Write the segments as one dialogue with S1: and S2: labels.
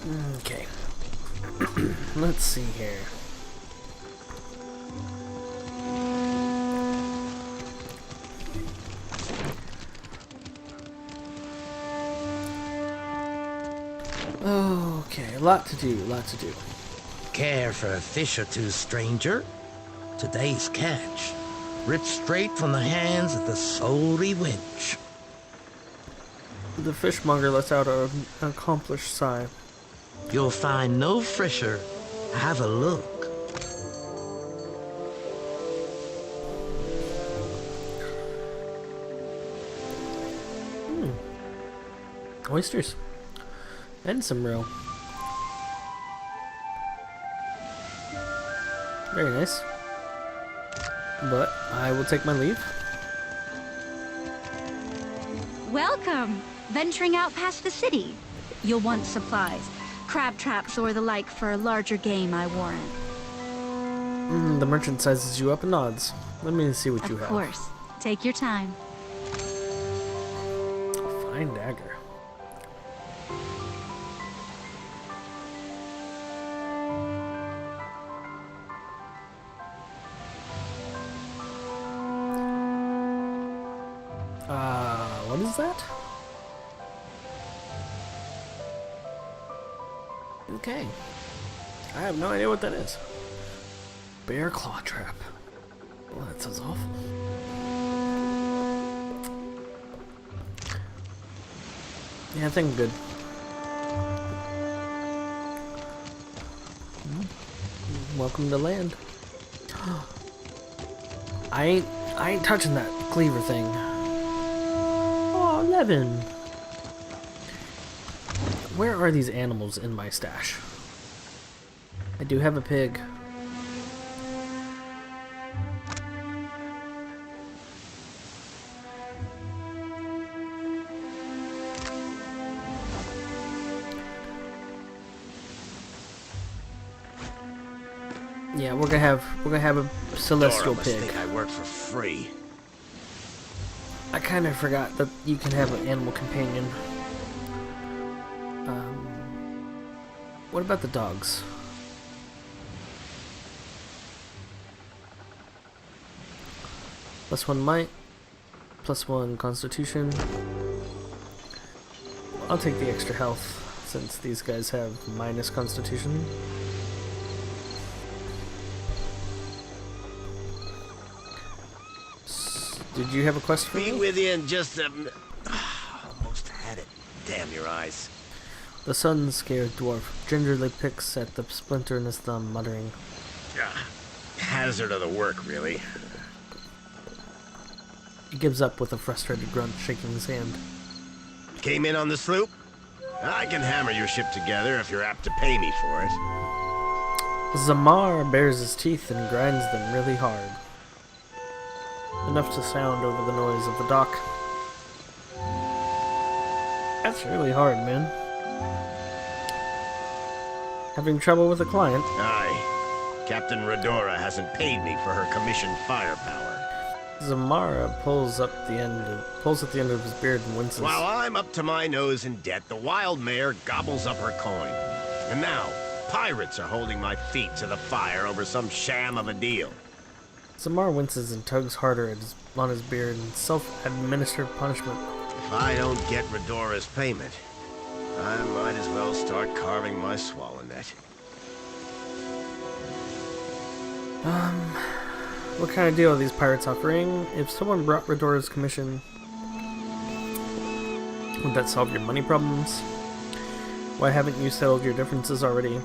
S1: Okay. Let's see here. Okay, a lot to do,
S2: Care for a fish or two, stranger? Today's catch, ripped straight from the hands of the salty winch.
S1: The fishmonger lets out an accomplished sigh.
S2: You'll find no fresher. Have a look.
S1: Oysters. And some roe. Very nice. But I will take my leave.
S3: Welcome! Venturing out past the city. You'll want supplies. Crab traps or the like for larger game, I warrant.
S1: The merchant sizes you up and nods. Let me see what you have.
S3: Of course. Take your time.
S1: A fine dagger. What is that? Okay. I have no idea what that is. Bear claw trap. Well, that sounds awful. Yeah, I think I'm good. Welcome to land. I ain't touching that cleaver thing. Oh, 11. Where are these animals in my stash? I do have a pig. Yeah, we're gonna have a celestial
S2: Dora must
S1: pig.
S2: think I work for free.
S1: I kind of forgot that you can have an animal companion. What about the dogs? +1 might, +1 constitution. I'll take the extra health since these guys have minus constitution. Did you have a quest for
S2: Be
S1: me?
S2: with you in just a... Almost had it. Damn your eyes.
S1: The sun-scared dwarf gingerly picks at the splinter in his thumb, muttering.
S2: Hazard of the work, really.
S1: He gives up with a frustrated grunt, shaking his hand.
S2: Came in on the sloop? I can hammer your ship together if you're apt to pay me for it.
S1: Zamar bares his teeth and grinds them really hard. Enough to sound over the noise of the dock. That's really hard, man. Having trouble with a client?
S2: Aye. Captain Redora hasn't paid me for her commissioned firepower.
S1: Zamara pulls at the end of his beard and winces.
S2: While I'm up to my nose in debt, the wild mare gobbles up her coin. And now, pirates are holding my feet to the fire over some sham of a deal.
S1: Zamar winces and tugs harder on his beard in self-administered punishment.
S2: If I don't get Redora's payment, I might as well start carving my swallow net.
S1: What kind of deal are these pirates offering? If someone brought Redora's commission, would that solve your money problems? Why haven't you settled your differences already?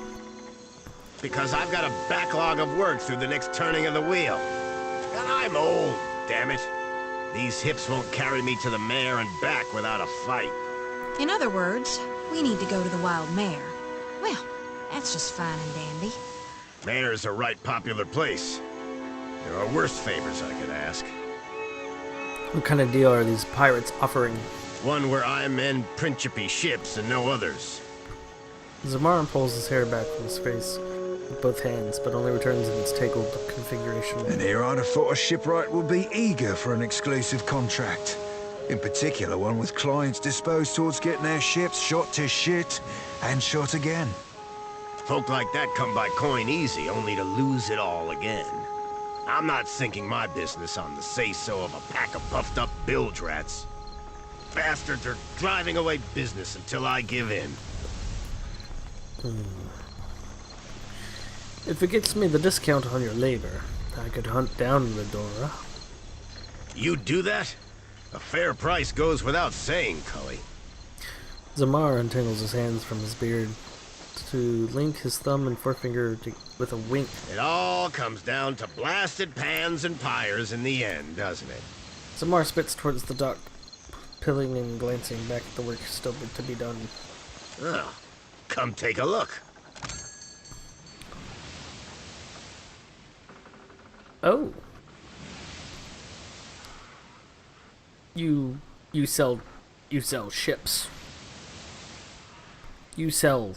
S2: Because I've got a backlog of work through the next turning of the wheel. And I'm old, damn it. These hips won't carry me to the mare and back without a fight.
S4: In other words, we need to go to the wild mare. Well, that's just fine and dandy.
S2: Mare's a right popular place. There are worse favors I could ask.
S1: What kind of deal are these pirates offering?
S2: One where I mend Principi ships and no others.
S1: Zamar pulls his hair back from his face with both hands, but only returns in its tangled configuration.
S5: And here I'd have thought a shipwright would be eager for an exclusive contract. In particular, one with clients disposed towards getting their ships shot to shit and shot again.
S2: Folk like that come by coin easy, only to lose it all again. I'm not sinking my business on the say-so of a pack of puffed-up bilge rats. Bastards are driving away business until I give in.
S1: If it gets me the discount on your labor, I could hunt down Redora.
S2: You do that? A fair price goes without saying, Cully.
S1: Zamar untangles his hands from his beard to link his thumb and forefinger with a wink.
S2: It all comes down to blasted pans and pyres in the end, doesn't it?
S1: Zamar spits towards the dock, pilling and glancing back at the work still to be done.
S2: Oh, come take a look.
S1: Oh. You sell ships. You sell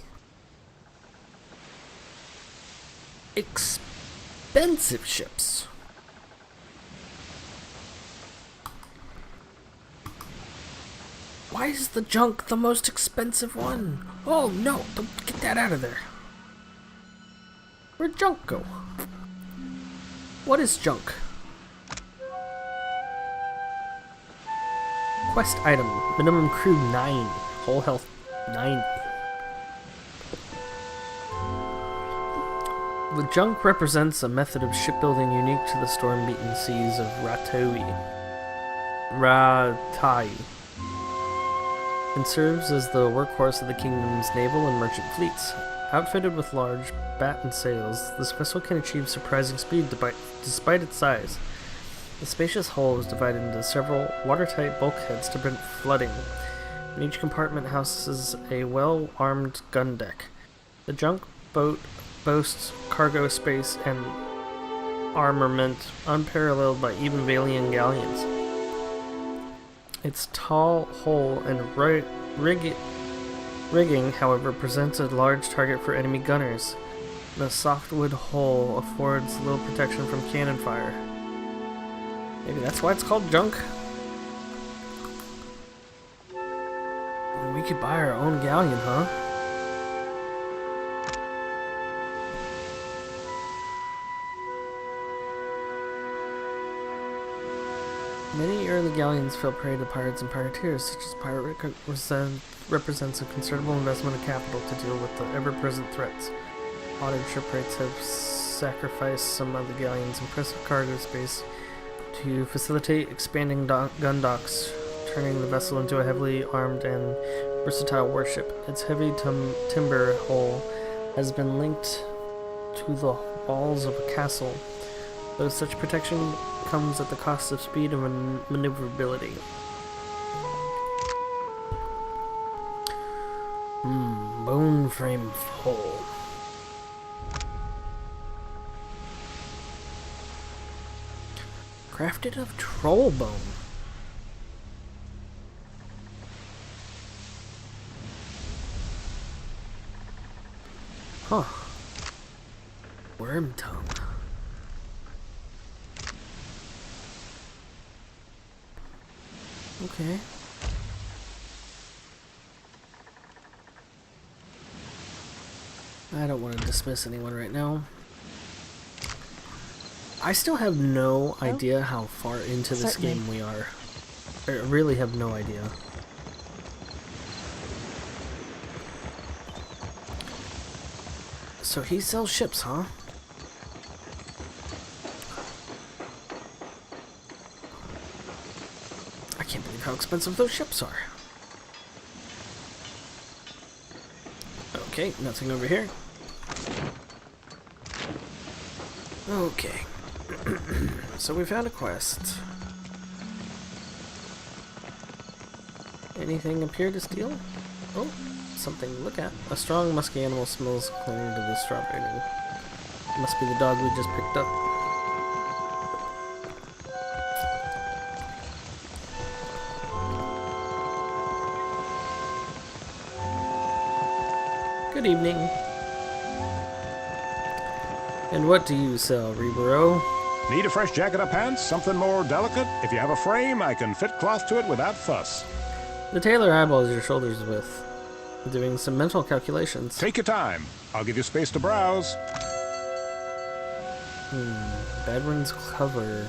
S1: expensive ships. Why is the junk the most expensive one? Oh no, don't get that out of there. Where'd junk go? What is junk? Quest item. Minimum crew 9. Whole health 9. The junk represents a method of shipbuilding unique to the storm-beaten seas of Ratai, and serves as the workhorse of the kingdom's naval and merchant fleets. Outfitted with large batten sails, this vessel can achieve surprising speed despite its size. The spacious hull is divided into several watertight bulkheads to prevent flooding, and each compartment houses a well-armed gun deck. The junk boat boasts cargo space and armament unparalleled by even Valian galleons. Its tall hull and rigging, however, presents a large target for enemy gunners. The softwood hull affords little protection from cannon fire. Maybe that's why it's called junk? We could buy our own galleon, huh? Many early galleons fell prey to pirates and privateers, such as pirate represents a considerable investment of capital to deal with the ever-present threats. Modern shipwrights have sacrificed some of the galleon's impressive cargo space to facilitate expanding gun docks, turning the vessel into a heavily armed and versatile warship. Its heavy timber hull has been linked to the walls of a castle, though such protection comes at the cost of speed and maneuverability. Bone frame hull. Crafted of troll bone. Huh. Worm tongue. Okay. I don't want to dismiss anyone right now. I still have no idea how far into this game we are. I really have no idea. So he sells ships, huh? I can't believe how expensive those ships are. Okay, nothing over here. Okay. So we found a quest. Anything appear to steal? Oh, something to look at. A strong musky animal smells clinging to the strawberry. Must be the dog we just picked up. Good evening. And what do you sell, Rebaro?
S6: Need a fresh jacket or pants? Something more delicate? If you have a frame, I can fit cloth to it without fuss.
S1: The tailor eyeballs your shoulders with, doing some mental calculations.
S6: Take your time. I'll give you space to browse.
S1: Badwin's cover.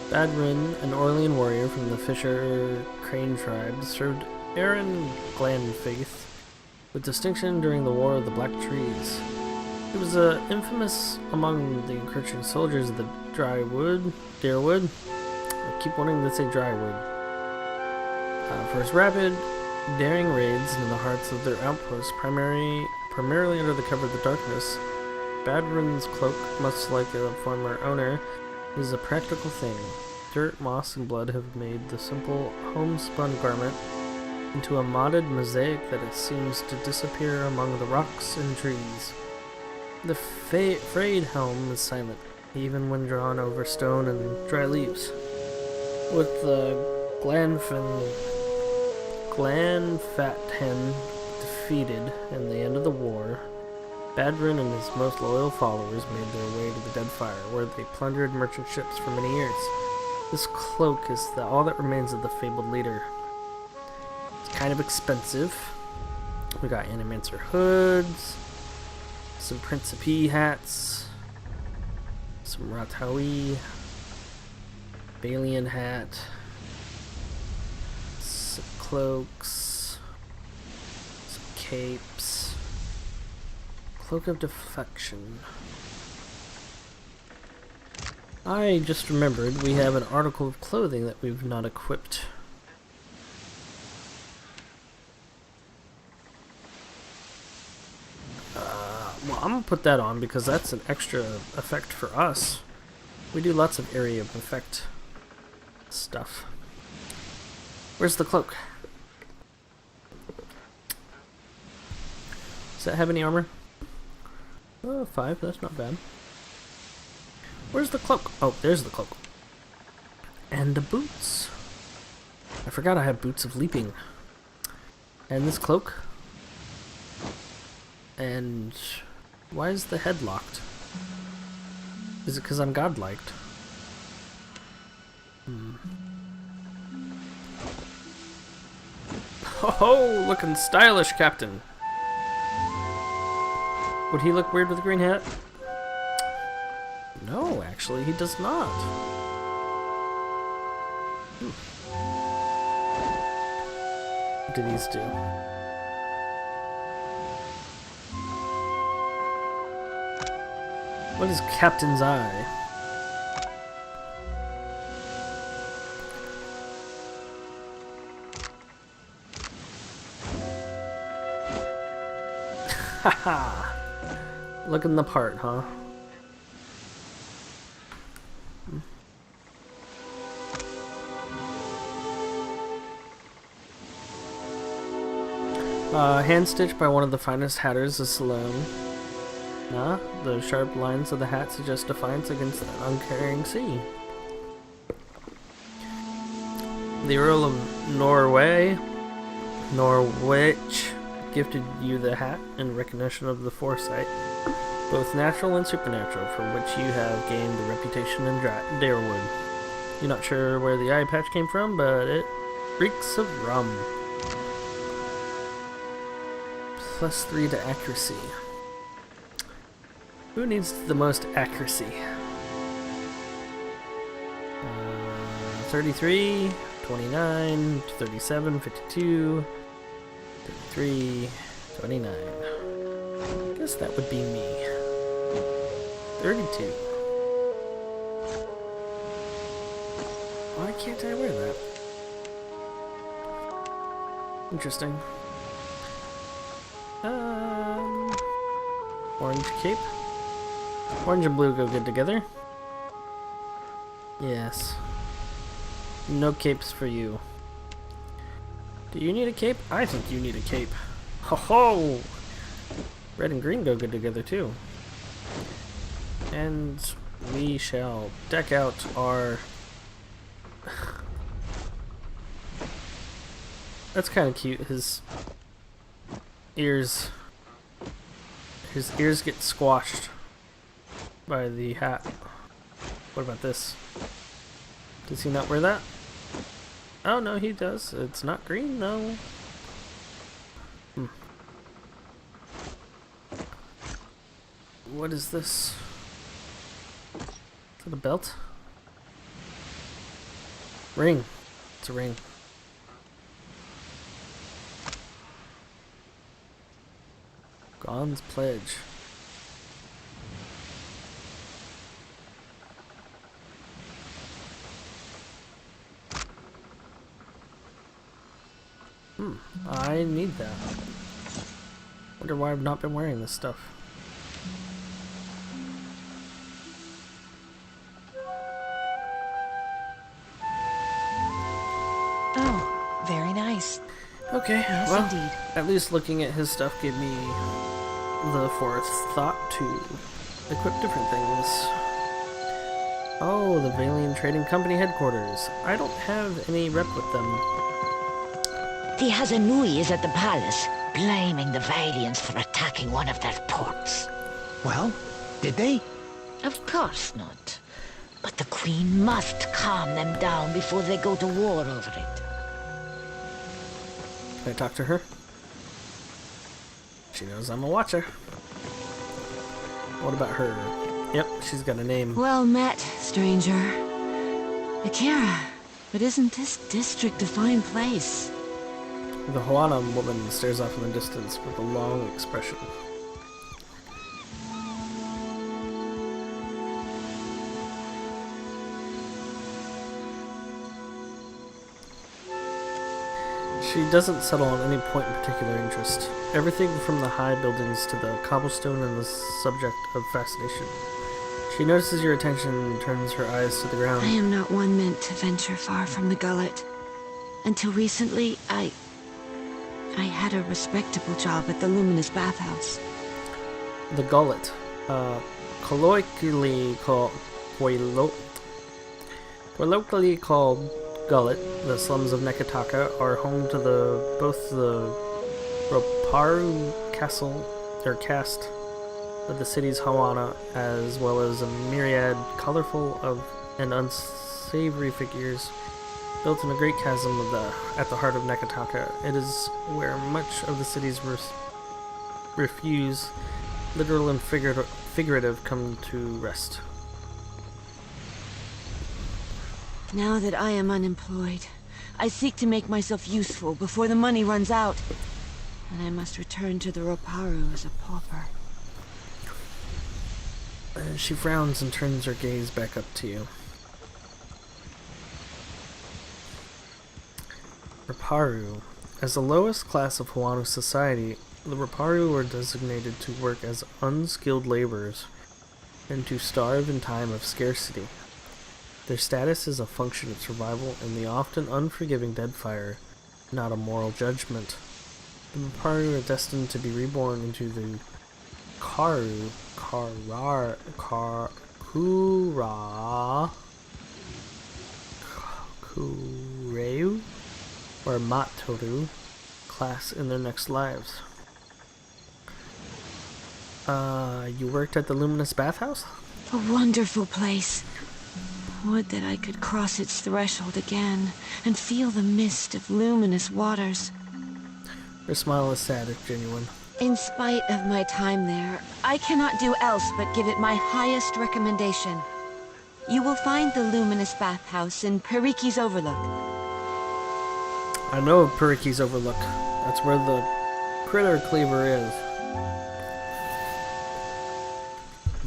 S1: Badwin, an Orlean warrior from the Fisher Crane tribe, served Aaron Glanfaith with distinction during the War of the Black Trees. He was infamous among the encroaching soldiers of the Deerwood. I keep wanting to say Drywood. For his rapid, daring raids into the hearts of their outposts, primarily under the cover of the darkness. Badwin's cloak, much like a former owner, is a practical thing. Dirt, moss, and blood have made the simple homespun garment into a modded mosaic that it seems to disappear among the rocks and trees. The frayed helm is silent, even when drawn over stone and dry leaves. With the Glanfathen defeated in the end of the war, Badrin and his most loyal followers made their way to the Deadfire, where they plundered merchant ships for many years. This cloak is all that remains of the fabled leader. It's kind of expensive. We got Animancer hoods, some Principi hats, some Ratawi, Balian hat, some cloaks, some capes, Cloak of Defection. I just remembered we have an article of clothing that we've not equipped. Well, I'm gonna put that on because that's an extra effect for us. We do lots of area of effect stuff. Where's the cloak? Does that have any armor? 5, that's not bad. Where's the cloak? Oh, there's the cloak. And the boots. I forgot I have boots of leaping. And this cloak. And why is the head locked? Is it because I'm godliked? Oh, looking stylish, Captain. Would he look weird with a green hat? No, actually, he does not. What do these do? What is Captain's Eye? Haha! Looking the part, huh? Hand stitched by one of the finest hatters of Salome. The sharp lines of the hat suggest defiance against an uncaring sea. The Earl of Norwich gifted you the hat in recognition of the foresight, both natural and supernatural, for which you have gained the reputation in Darewood. You're not sure where the eye patch came from, but it reeks of rum. +3 to accuracy. Who needs the most accuracy? 33, 29, 37, 52, 33, 29. I guess that would be me. 32. Why can't I wear that? Interesting. Orange cape. Orange and blue go good together. Yes. No capes for you. Do you need a cape? I think you need a cape. Ho ho! Red and green go good together too. And we shall deck out our That's kind of cute. His ears get squashed by the hat. What about this? Does he not wear that? Oh no, he does. It's not green though. What is this? Is that a belt? Ring. It's a ring. Gon's pledge. I need that. Wonder why I've not been wearing this stuff.
S4: Oh, very nice.
S1: Okay,
S4: Yes,
S1: well,
S4: indeed.
S1: at least looking at his stuff gave me the forth thought to equip different things. Oh, the Valian Trading Company headquarters. I don't have any rep with them.
S7: The Hazanui is at the palace, blaming the Valians for attacking one of their ports.
S8: Well, did they?
S7: Of course not. But the Queen must calm them down before they go to war over it.
S1: Can I talk to her? She knows I'm a watcher. What about her? Yep, she's got a name.
S4: Well met, stranger. Akira, but isn't this district a fine place?
S1: The Hoana woman stares off in the distance with a long expression. She doesn't settle on any point in particular interest. Everything from the high buildings to the cobblestone and the subject of fascination. She notices your attention and turns her eyes to the ground.
S4: I am not one meant to venture far from the gullet. Until recently, I had a respectable job at the Luminous Bathhouse.
S1: The gullet. Colloquially called Gullet, the slums of Nekataka are home to both the Roparu castle, or caste, of the city's Hawana, as well as a myriad colorful and unsavory figures built in a great chasm at the heart of Nekataka. It is where much of the city's refuse, literal and figurative, come to rest.
S4: Now that I am unemployed, I seek to make myself useful before the money runs out. And I must return to the Roparu as a pauper.
S1: She frowns and turns her gaze back up to you. Roparu. As the lowest class of Hawanu society, the Roparu are designated to work as unskilled laborers and to starve in time of scarcity. Their status is a function of survival in the often unforgiving Deadfire, not a moral judgment. The Roparu are destined to be reborn into the Kureu, or Matoru class in their next lives. You worked at the Luminous Bathhouse?
S4: A wonderful place. Would that I could cross its threshold again and feel the mist of luminous waters.
S1: Her smile is sad if genuine.
S4: In spite of my time there, I cannot do else but give it my highest recommendation. You will find the Luminous Bathhouse in Periki's Overlook.
S1: I know of Periki's Overlook. That's where the critter cleaver is.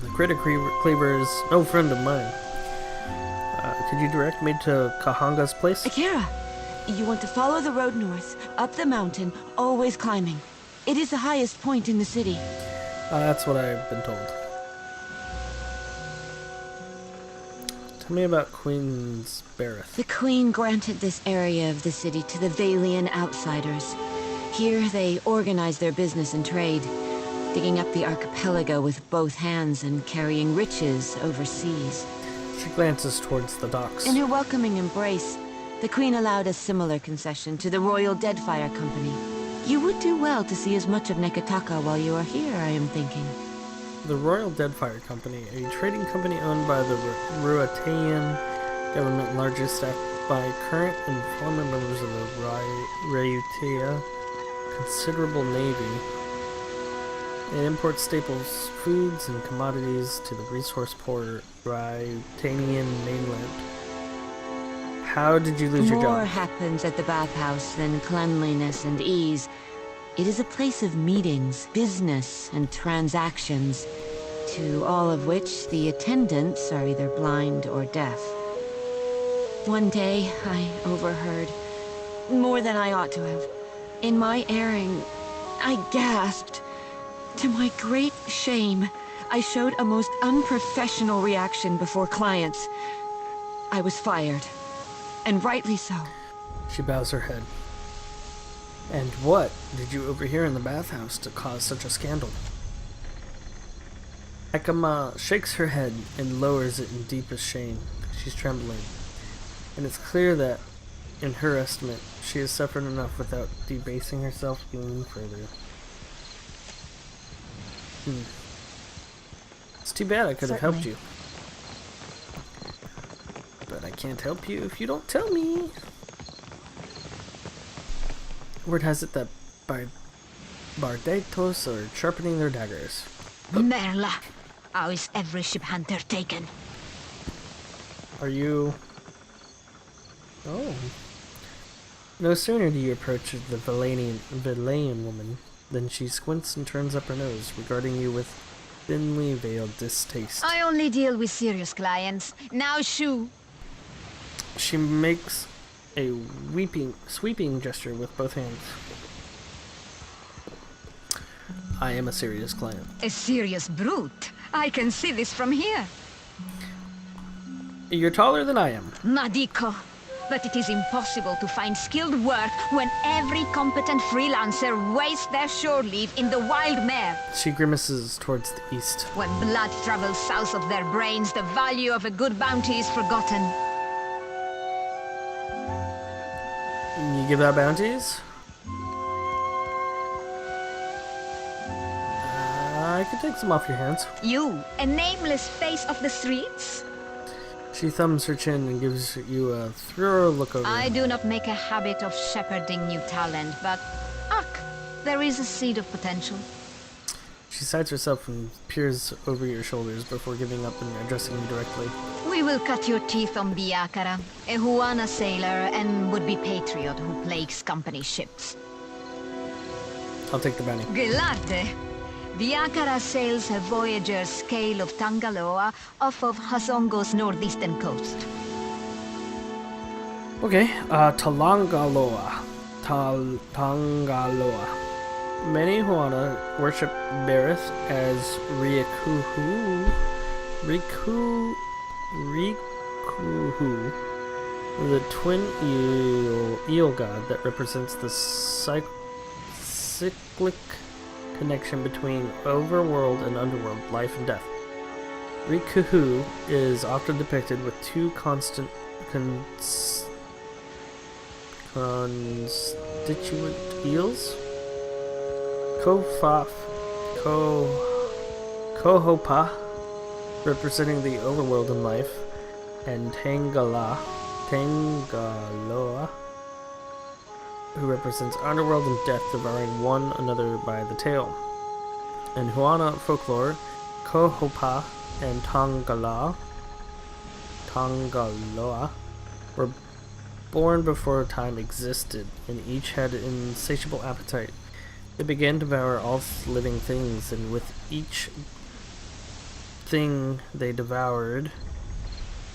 S1: The critter cleaver is no friend of mine. Could you direct me to Kahanga's place?
S4: Akira, you want to follow the road north, up the mountain, always climbing. It is the highest point in the city.
S1: That's what I've been told. Tell me about Queen's Barreth.
S4: The Queen granted this area of the city to the Valian outsiders. Here they organize their business and trade, digging up the archipelago with both hands and carrying riches overseas.
S1: She glances towards the docks.
S4: In her welcoming embrace, the Queen allowed a similar concession to the Royal Deadfire Company. You would do well to see as much of Nekataka while you are here, I am thinking.
S1: The Royal Deadfire Company, a trading company owned by the Ruatayan government, largely staffed by current and former members of the Rayutea considerable navy. It imports staples, foods, and commodities to the resource-poor Ryutanian mainland. How did you lose your job?
S4: More happens at the bathhouse than cleanliness and ease. It is a place of meetings, business, and transactions, to all of which the attendants are either blind or deaf. One day, I overheard more than I ought to have. In my erring, I gasped. To my great shame, I showed a most unprofessional reaction before clients. I was fired, and rightly so.
S1: She bows her head. And what did you overhear in the bathhouse to cause such a scandal? Ekama shakes her head and lowers it in deepest shame. She's trembling. And it's clear that, in her estimate, she has suffered enough without debasing herself any further. It's too bad I could have helped you. But I can't help you if you don't tell me. Word has it that Bardetos are sharpening their daggers.
S7: Merla, how is every ship hunter taken?
S1: Are you... Oh. No sooner do you approach the Valayan woman than she squints and turns up her nose, regarding you with thinly veiled distaste.
S7: I only deal with serious clients. Now shoo!
S1: She makes a sweeping gesture with both hands. I am a serious client.
S7: A serious brute. I can see this from here.
S1: You're taller than I am.
S7: Madiko. But it is impossible to find skilled work when every competent freelancer wastes their shore leave in the wild mare.
S1: She grimaces towards the east.
S7: When blood travels south of their brains, the value of a good bounty is forgotten.
S1: You give out bounties? I could take some off your hands.
S7: You, a nameless face of the streets?
S1: She thumbs her chin and gives you a thorough look over.
S7: I do not make a habit of shepherding new talent, but... Ach, there is a seed of potential.
S1: She sides herself and peers over your shoulders before giving up and addressing you directly.
S7: We will cut your teeth on Biakara, a Huana sailor and would-be patriot who plagues company ships.
S1: I'll take the bounty.
S7: Gelarte! Biakara sails a voyager's scale of Tangaloa off of Hasongo's northeastern coast.
S1: Okay, Talangaloa. Tangaloa. Many Huana worship Berith as Rikuhu, the twin eel god that represents the cyclic connection between overworld and underworld, life and death. Rikuhu is often depicted with two constituent eels. Kohopa, representing the overworld and life, and Tangaloa, who represents underworld and death, devouring one another by the tail. In Huana folklore, Kohopa and Tangaloa were born before time existed, and each had an insatiable appetite. They began to devour all living things, and with each thing they devoured,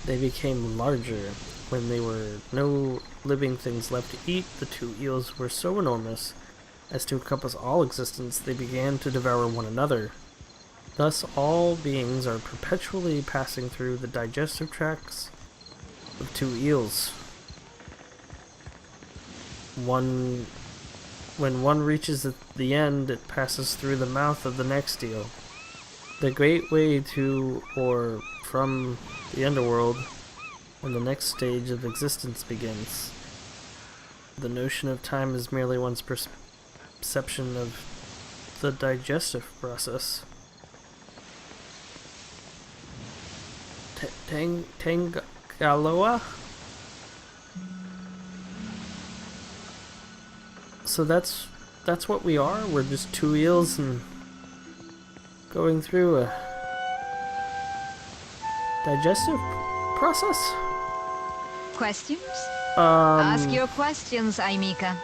S1: they became larger. When there were no living things left to eat, the two eels were so enormous as to encompass all existence. They began to devour one another. Thus, all beings are perpetually passing through the digestive tracts of two eels. When one reaches the end, it passes through the mouth of the next eel. The great way to, or from the underworld, and the next stage of existence begins. The notion of time is merely one's perception of the digestive process. Tangaloa? So that's what we are? We're just two eels and going through a digestive process?
S7: Questions? Ask your questions, Aimika.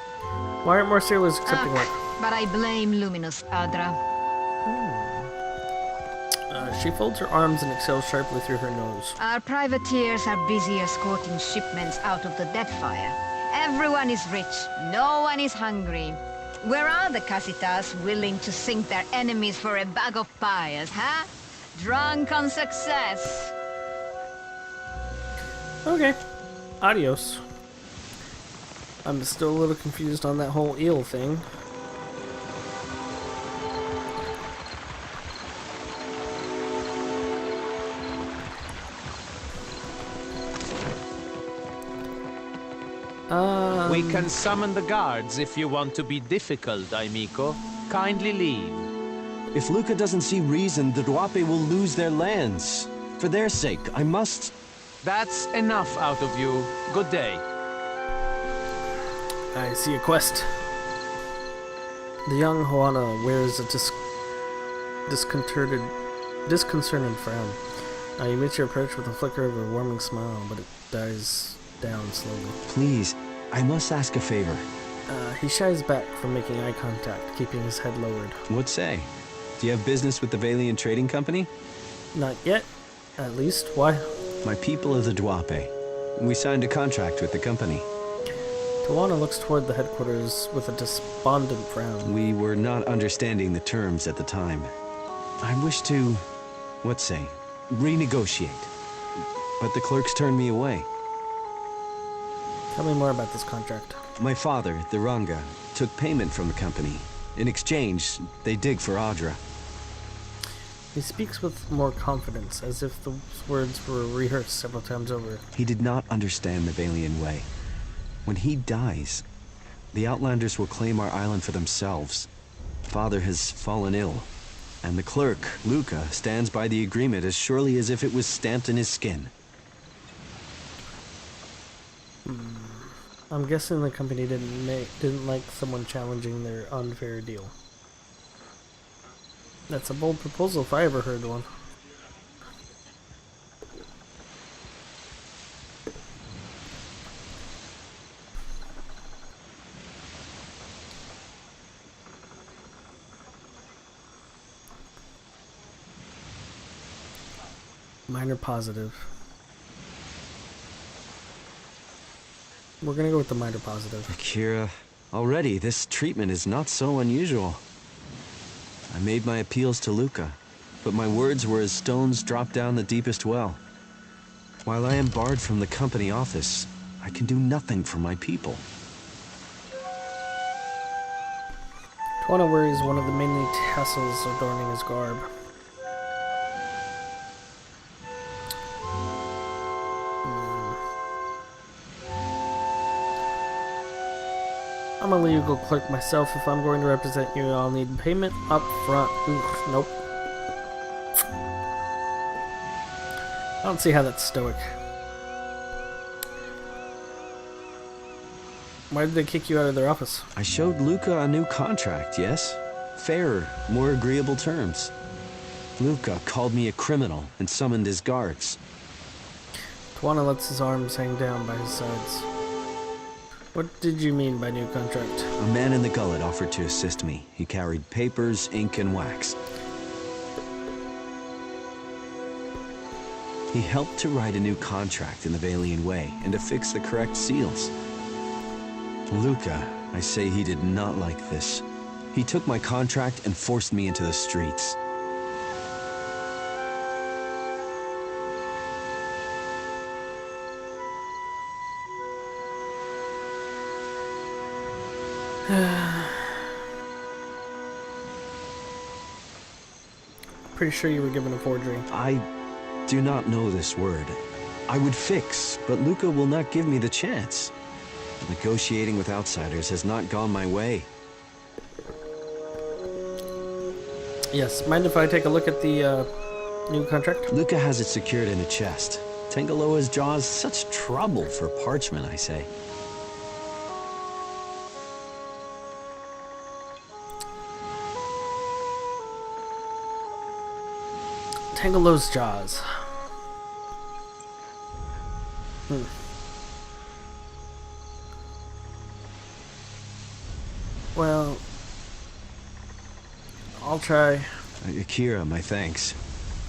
S1: Why aren't more sailors accepting work?
S7: But I blame Luminous Adra.
S1: She folds her arms and exhales sharply through her nose.
S7: Our privateers are busy escorting shipments out of the Deadfire. Everyone is rich, no one is hungry. Where are the Casitas willing to sink their enemies for a bag of pyres, huh? Drunk on success.
S1: Okay. Adios. I'm still a little confused on that whole eel thing.
S9: We can summon the guards if you want to be difficult, Aimiko. Kindly leave.
S10: If Luca doesn't see reason, the Duape will lose their lands. For their sake, I must...
S9: That's enough out of you. Good day.
S1: I see a quest. The young Juana wears a disconcerted frown. You meet your approach with a flicker of a warming smile, but it dies down slowly.
S10: Please, I must ask a favor.
S1: He shies back from making eye contact, keeping his head lowered.
S10: What say? Do you have business with the Valiant Trading Company?
S1: Not yet, at least. Why?
S10: My people of the Duape. We signed a contract with the company.
S1: Tawana looks toward the headquarters with a despondent frown.
S10: We were not understanding the terms at the time. I wish to, what say, renegotiate. But the clerks turned me away.
S1: Tell me more about this contract.
S10: My father, the Ranga, took payment from the company. In exchange, they dig for Adra.
S1: He speaks with more confidence, as if the words were rehearsed several times over.
S10: He did not understand the Valian way. When he dies, the Outlanders will claim our island for themselves. Father has fallen ill, and the clerk, Luca, stands by the agreement as surely as if it was stamped in his skin.
S1: I'm guessing the company didn't like someone challenging their unfair deal. That's a bold proposal if I ever heard one. Minor positive. We're gonna go with the minor positive.
S10: Akira, already this treatment is not so unusual. I made my appeals to Luca, but my words were as stones dropped down the deepest well. While I am barred from the company office, I can do nothing for my people.
S1: Tawana wears one of the many tassels adorning his garb. I'm a legal clerk myself. If I'm going to represent you, I'll need payment up front. Oof, nope. I don't see how that's stoic. Why did they kick you out of their office?
S10: I showed Luca a new contract, yes? Fairer, more agreeable terms. Luca called me a criminal and summoned his guards.
S1: Tawana lets his arms hang down by his sides. What did you mean by new contract?
S10: A man in the gullet offered to assist me. He carried papers, ink, and wax. He helped to write a new contract in the Valian way and to fix the correct seals. Luca, I say he did not like this. He took my contract and forced me into the streets.
S1: Pretty sure you were given a forgery.
S10: I do not know this word. I would fix, but Luca will not give me the chance. Negotiating with outsiders has not gone my way.
S1: Yes, mind if I take a look at the new contract?
S10: Luca has it secured in a chest. Tangaloa's jaws, such trouble for parchment, I say.
S1: Tangaloa's jaws. Well, I'll try.
S10: Akira, my thanks.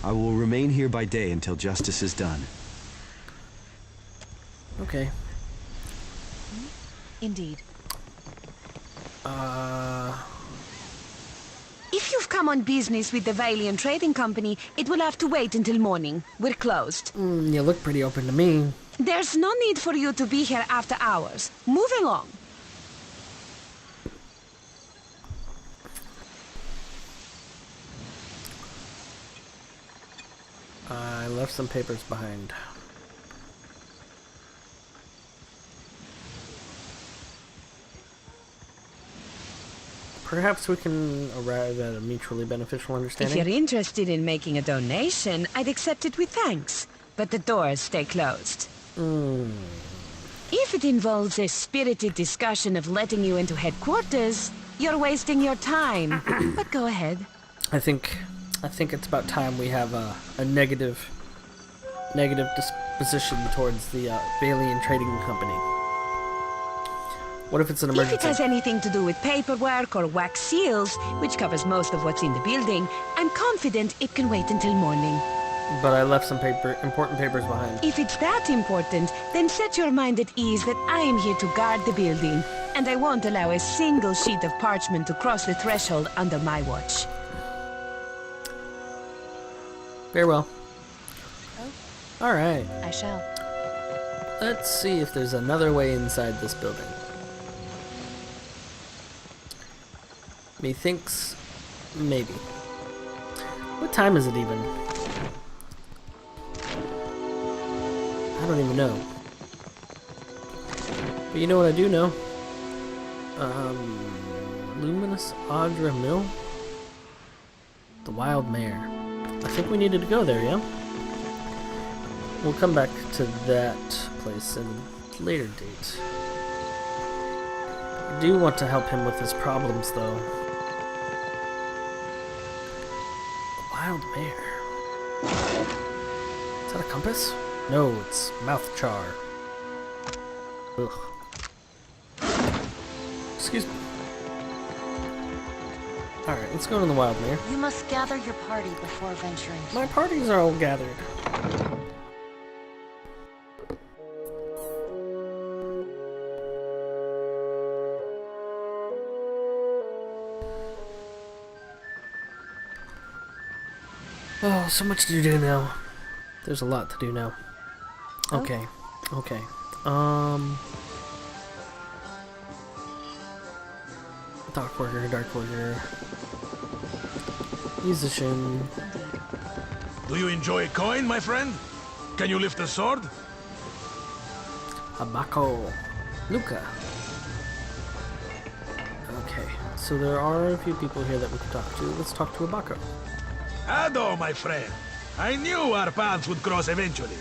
S10: I will remain here by day until justice is done.
S1: Okay.
S11: Indeed.
S12: If you've come on business with the Valiant Trading Company, it will have to wait until morning. We're closed.
S1: You look pretty open to me.
S12: There's no need for you to be here after hours. Move along.
S1: I left some papers behind. Perhaps we can arrive at a mutually beneficial understanding.
S12: If you're interested in making a donation, I'd accept it with thanks. But the doors stay closed. If it involves a spirited discussion of letting you into headquarters, you're wasting your time. But go ahead.
S1: I think it's about time we have a negative disposition towards the Valiant Trading Company. What if it's an emergency?
S12: If it has anything to do with paperwork or wax seals, which covers most of what's in the building, I'm confident it can wait until morning.
S1: But I left some important papers behind.
S12: If it's that important, then set your mind at ease that I am here to guard the building, and I won't allow a single sheet of parchment to cross the threshold under my watch.
S1: Very well. Alright.
S11: I shall.
S1: Let's see if there's another way inside this building. Methinks maybe. What time is it even? I don't even know. But you know what I do know? Luminous Audra Mill? The Wild Mare. I think we needed to go there, yeah? We'll come back to that place in a later date. I do want to help him with his problems, though. Wild Mare. Is that a compass? No, it's mouth char. Ugh. Excuse me. Alright, let's go to the Wild Mare.
S11: You must gather your party before venturing.
S1: My parties are all gathered. Oh, so much to do now. There's a lot to do now. Okay, okay. Dark worker. Musician.
S13: Do you enjoy coin, my friend? Can you lift a sword?
S1: Abaco. Luca. Okay, so there are a few people here that we can talk to. Let's talk to Abaco.
S13: Ado, my friend. I knew our paths would cross eventually.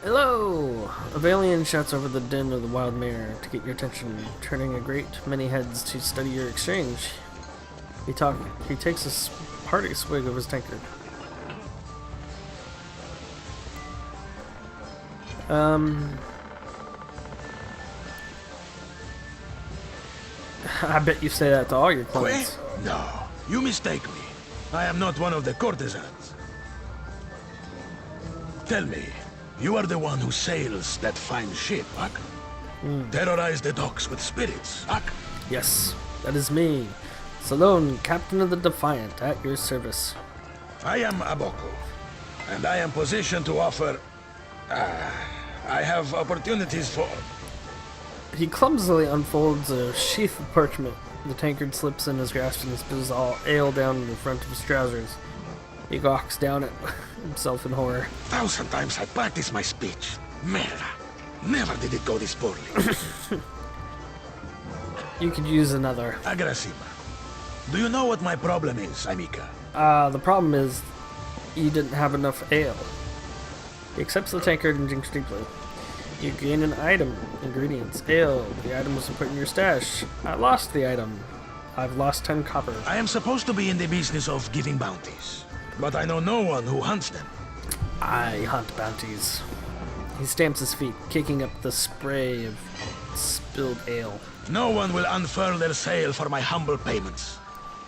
S1: Hello! A Valiant shouts over the din of the Wild Mare to get your attention, turning a great many heads to study your exchange. He takes a hearty swig of his tankard. I bet you say that to all your clients.
S13: No, you mistake me. I am not one of the courtesans. Tell me, you are the one who sails that fine ship, Ak? Terrorize the docks with spirits, Ak?
S1: Yes, that is me. Salone, Captain of the Defiant, at your service.
S13: I am Aboko, and I am positioned to offer... I have opportunities for...
S1: He clumsily unfolds a sheath of parchment. The tankard slips in his grasp and spills all ale down in the front of his trousers. He gawks down at himself in horror.
S13: 1,000 times I practiced my speech. Merda. Never did it go this poorly.
S1: You could use another.
S13: Aggressiva. Do you know what my problem is, Amica?
S1: The problem is you didn't have enough ale. He accepts the tankard and drinks deeply. You gain an item. Ingredients. Ale. The item was put in your stash. I lost the item. I've lost 10 copper.
S13: I am supposed to be in the business of giving bounties, but I know no one who hunts them.
S1: I hunt bounties. He stamps his feet, kicking up the spray of spilled ale.
S13: No one will unfurl their sail for my humble payments.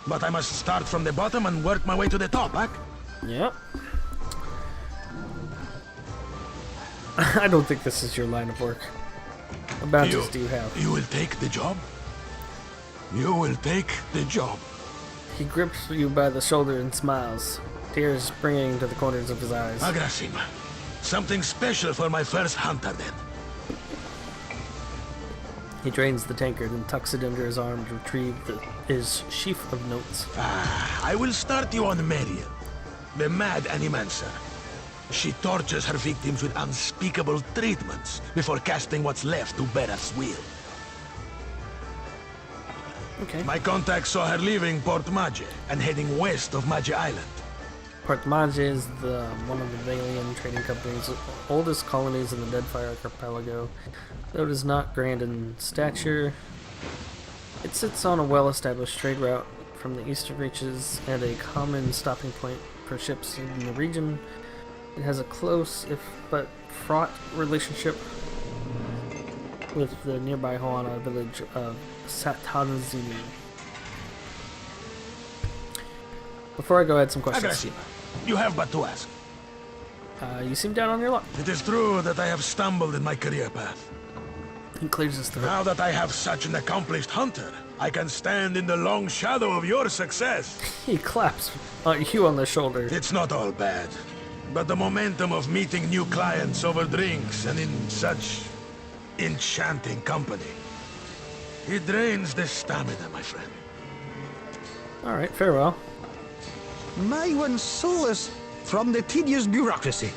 S13: But I must start from the bottom and work my way to the top, huh?
S1: Yep. I don't think this is your line of work. What bounties do you have?
S13: You will take the job? You will take the job.
S1: He grips you by the shoulder and smiles, tears springing to the corners of his eyes.
S13: Aggressiva. Something special for my first hunter, then.
S1: He drains the tankard and tucks it under his arm to retrieve his sheaf of notes.
S13: I will start you on Mariel, the mad animancer. She tortures her victims with unspeakable treatments before casting what's left to Berath's will.
S1: Okay.
S13: My contact saw her leaving Port Mage and heading west of Mage Island.
S1: Port Mage is one of the Valian trading company's oldest colonies in the Deadfire archipelago. Though it is not grand in stature, it sits on a well-established trade route from the eastern reaches and a common stopping point for ships in the region. It has a close, if but fraught, relationship with the nearby Hoana village of Satanzini. Before I go, I had some questions.
S13: Aggressiva. You have but to ask.
S1: You seem down on your luck.
S13: It is true that I have stumbled in my career path.
S1: He clears his throat.
S13: Now that I have such an accomplished hunter, I can stand in the long shadow of your success.
S1: He claps you on the shoulder.
S13: It's not all bad, but the momentum of meeting new clients over drinks and in such enchanting company, it drains the stamina, my friend.
S1: Alright, farewell.
S8: My one solace from the tedious bureaucracy.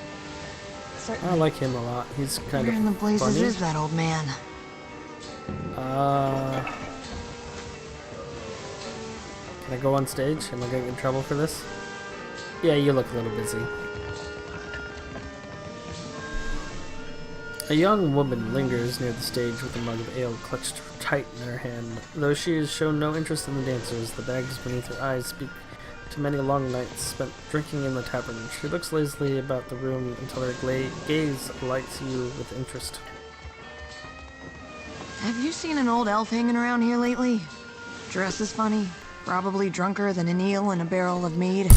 S1: I like him a lot. He's kind
S11: Where
S1: of
S11: in the blazes
S1: funny.
S11: is that old man?
S1: Can I go on stage? Am I gonna get in trouble for this? Yeah, you look a little busy. A young woman lingers near the stage with a mug of ale clutched tight in her hand. Though she has shown no interest in the dancers, the bags beneath her eyes speak to many long nights spent drinking in the tavern. She looks lazily about the room until her gaze lights you with interest.
S11: Have you seen an old elf hanging around here lately? Dresses funny, probably drunker than an eel in a barrel of mead.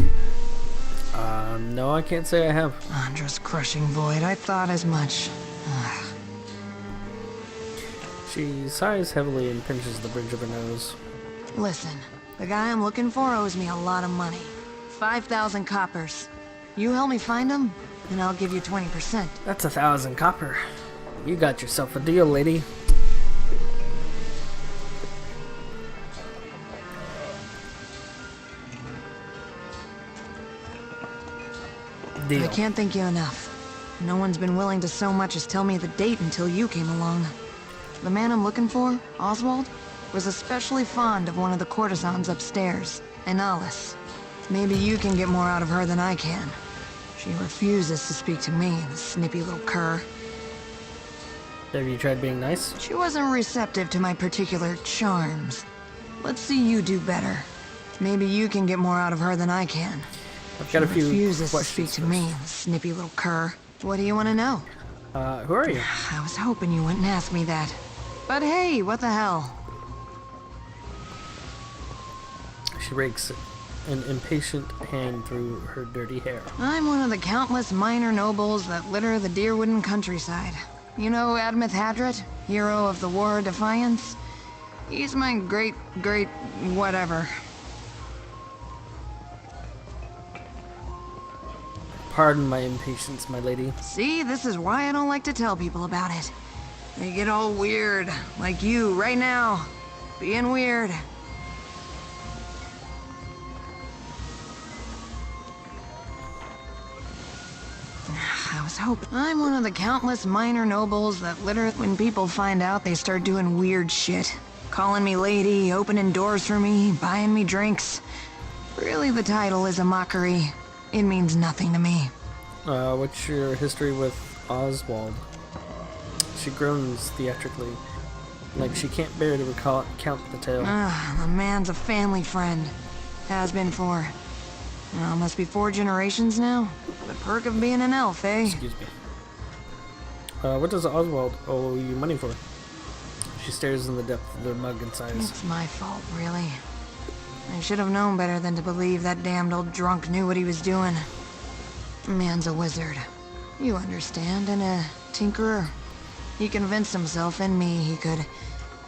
S1: No, I can't say I have.
S11: Andra's crushing void, I thought as much.
S1: She sighs heavily and pinches the bridge of her nose.
S11: Listen, the guy I'm looking for owes me a lot of money. 5,000 coppers. You help me find him, and I'll give you 20%.
S1: That's 1,000 copper. You got yourself a deal, lady. Deal.
S11: I can't thank you enough. No one's been willing to so much as tell me the date until you came along. The man I'm looking for, Oswald, was especially fond of one of the courtesans upstairs, Analis. Maybe you can get more out of her than I can. She refuses to speak to me, the snippy little cur.
S1: Have you tried being nice?
S11: She wasn't receptive to my particular charms. Let's see you do better. Maybe you can get more out of her than I can.
S1: I've got a few
S11: refuses to
S1: questions
S11: speak to me, the snippy little cur. What do you want to know?
S1: Who are you?
S11: I was hoping you wouldn't ask me that. But hey, what the hell?
S1: She rakes an impatient hand through her dirty hair.
S11: I'm one of the countless minor nobles that litter the Deerwooden countryside. You know Admeth Hadret, hero of the War of Defiance? He's my great whatever.
S1: Pardon my impatience, my lady.
S11: See, this is why I don't like to tell people about it. They get all weird, like you right now, being weird. I was hoping. I'm one of the countless minor nobles that litter when people find out they start doing weird shit. Calling me lady, opening doors for me, buying me drinks. Really, the title is a mockery. It means nothing to me.
S1: What's your history with Oswald? She groans theatrically, like she can't bear to count the tale.
S11: The man's a family friend. Has been for... well, must be 4 generations now. The perk of being an elf, eh?
S1: Excuse me. What does Oswald owe you money for? She stares in the depth of their mug and sighs.
S11: It's my fault, really. I should have known better than to believe that damned old drunk knew what he was doing. Man's a wizard. You understand, and a tinkerer. He convinced himself and me he could,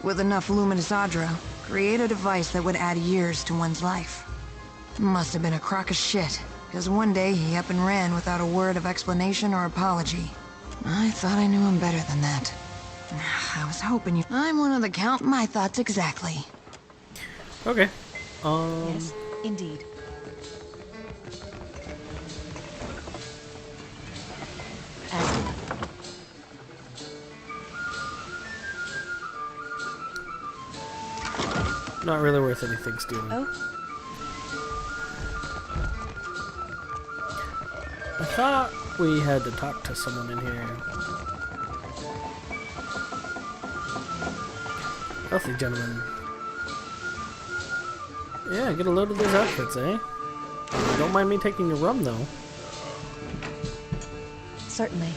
S11: with enough luminous adra, create a device that would add years to one's life. Must have been a crock of shit, because one day he up and ran without a word of explanation or apology. I thought I knew him better than that. I was hoping you... I'm one of the count... My thoughts exactly.
S1: Okay.
S12: Yes, indeed.
S1: Not really worth anything stealing.
S12: Oh.
S1: I thought we had to talk to someone in here. Healthy gentleman. Yeah, get a load of those outfits, eh? Don't mind me taking your rum, though.
S12: Certainly.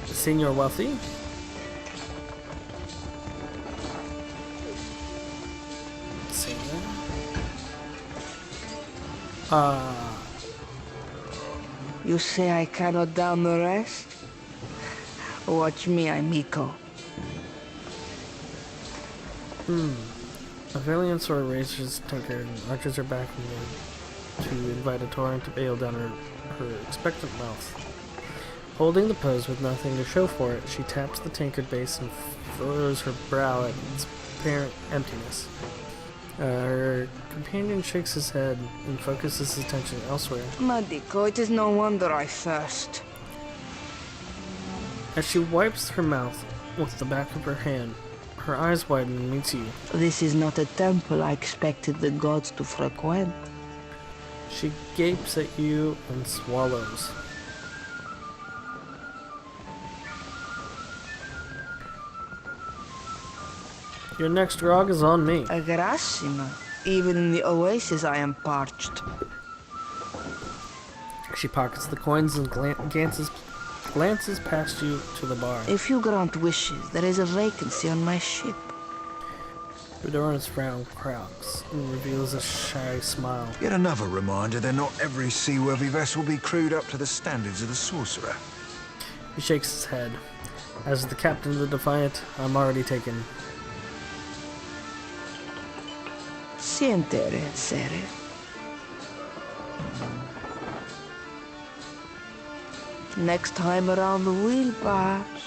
S1: Senior wealthy?
S14: You say I cannot down the rest? Watch me, amico.
S1: A valiant sword raises tinker and arches her back to invite a torrent to bail down her expectant mouth. Holding the pose with nothing to show for it, she taps the tinkered base and furrows her brow at its apparent emptiness. Her companion shakes his head and focuses his attention elsewhere.
S14: Madico, it is no wonder I thirst.
S1: As she wipes her mouth with the back of her hand, her eyes widen and meets you.
S14: This is not a temple I expected the gods to frequent.
S1: She gapes at you and swallows. Your next grog is on me.
S14: Grassima. Even in the oasis I am parched.
S1: She pockets the coins and glances past you to the bar.
S14: If you grant wishes, there is a vacancy on my ship.
S1: Bedoran's frown cracks and reveals a shy smile.
S5: Yet another reminder that not every seaworthy vessel will be crewed up to the standards of the sorcerer.
S1: He shakes his head. As the captain of the Defiant, I'm already taken.
S14: Sientere, sere. Next time around the wheel, perhaps.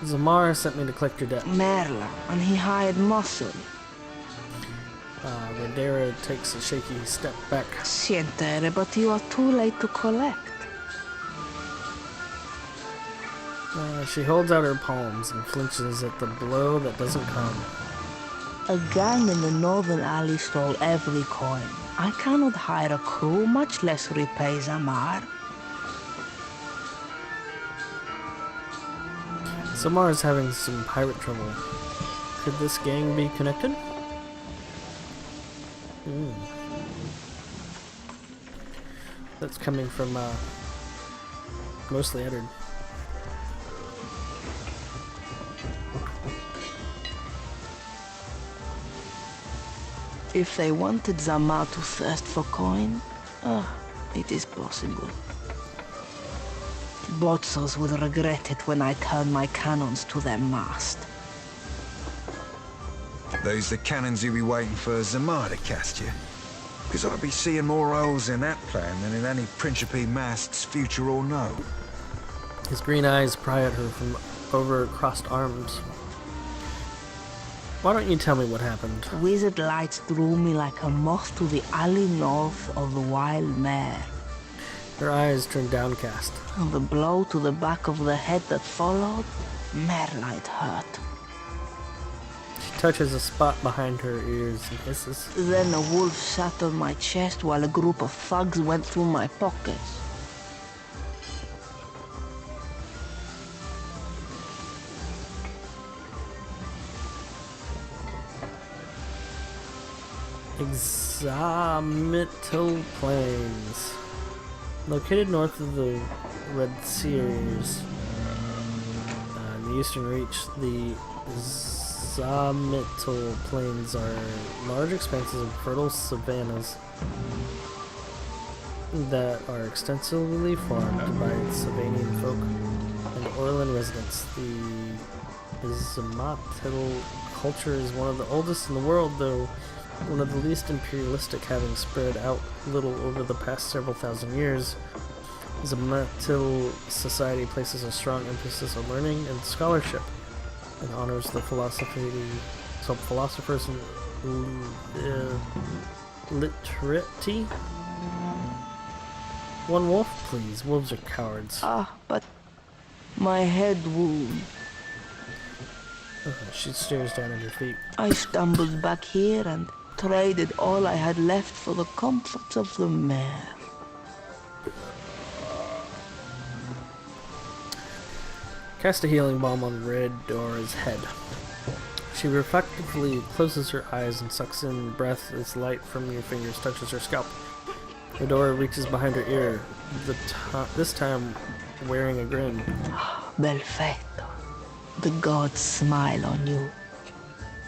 S1: Zamar sent me to collect your debt.
S14: Merla, and he hired muscle.
S1: Rodera takes a shaky step back.
S14: Sientere, but you are too late to collect.
S1: She holds out her palms and flinches at the blow that doesn't come.
S14: A gang in the northern alley stole every coin. I cannot hire a crew, much less repay Zamar.
S1: Zamar is having some pirate trouble. Could this gang be connected? That's coming from, mostly Eddard.
S14: If they wanted Zamar to thirst for coin, it is possible. Botzers will regret it when I turn my cannons to their mast.
S5: Those the cannons you'll be waiting for Zamar to cast you. Because I'll be seeing more holes in that plan than in any Principi mast's future or no.
S1: His green eyes pry at her from over crossed arms. Why don't you tell me what happened?
S14: Wizard lights drew me like a moth to the alley north of the wild mare.
S1: Her eyes turned downcast.
S14: And the blow to the back of the head that followed, mare light hurt.
S1: She touches a spot behind her ears and hisses.
S14: Then a wolf sat on my chest while a group of thugs went through my pockets.
S1: Examital Plains. Located north of the Red Seas, in the eastern reach, the Examital Plains are large expanses of fertile savannas that are extensively farmed by Savanian folk and Orlan residents. The Examital culture is one of the oldest in the world, though one of the least imperialistic, having spread out little over the past several thousand years. Examital society places a strong emphasis on learning and scholarship, and honors the philosophers and literati. One wolf, please. Wolves are cowards.
S14: But my head wound.
S1: She stares down at her feet.
S14: I stumbled back here and traded all I had left for the comforts of the mare.
S1: Cast a healing balm on Red Dora's head. She reflectively closes her eyes and sucks in breath as light from your fingers touches her scalp. Redora reaches behind her ear, this time wearing a grin.
S14: Belfetto, the gods smile on you.